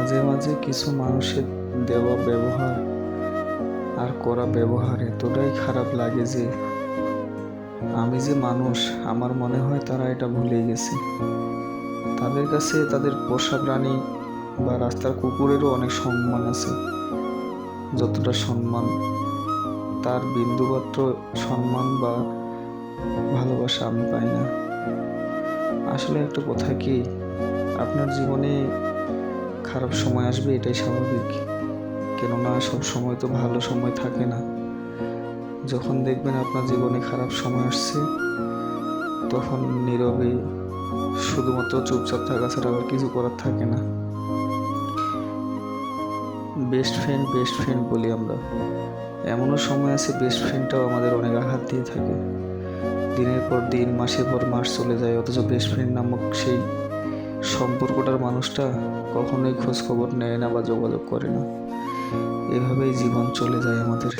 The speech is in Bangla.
মাঝে মাঝে কিছু মানুষের দেওয়া ব্যবহার আর করা ব্যবহার এতটাই খারাপ লাগে যে আমি যে মানুষ আমার মনে হয় তারা এটা ভুলে গেছে। তাদের কাছে তাদের পোষা প্রাণী বা রাস্তার কুকুরেরও অনেক সম্মান আছে, যতটা সম্মান তার বিন্দুমাত্র সম্মান বা ভালোবাসা আমি পাই না। আসলে একটা কথা কি, আপনার জীবনে খারাপ সময় আসবে, এটাই স্বাভাবিক। কেননা সব সময় তো ভালো সময় থাকে না। যখন দেখবেন আপনার জীবনে খারাপ সময় আসছে, তখন নীরবে শুধুমাত্র চুপচাপ থাকা ছাড়া আর কিছু করার থাকে না। বেস্ট ফ্রেন্ড বলি আমরা, এমনও সময় আছে বেস্ট ফ্রেন্ডটাও আমাদের অনেক আঘাত দিয়ে থাকে। দিনের পর দিন, মাসের পর মাস চলে যায়, অথচ বেস্ট ফ্রেন্ড নামক সেই সম্পর্কটার মানুষটা কখনোই খোঁজ খবর নেয় না বা যোগাযোগ করে না। এভাবেই জীবন চলে যায় আমাদের।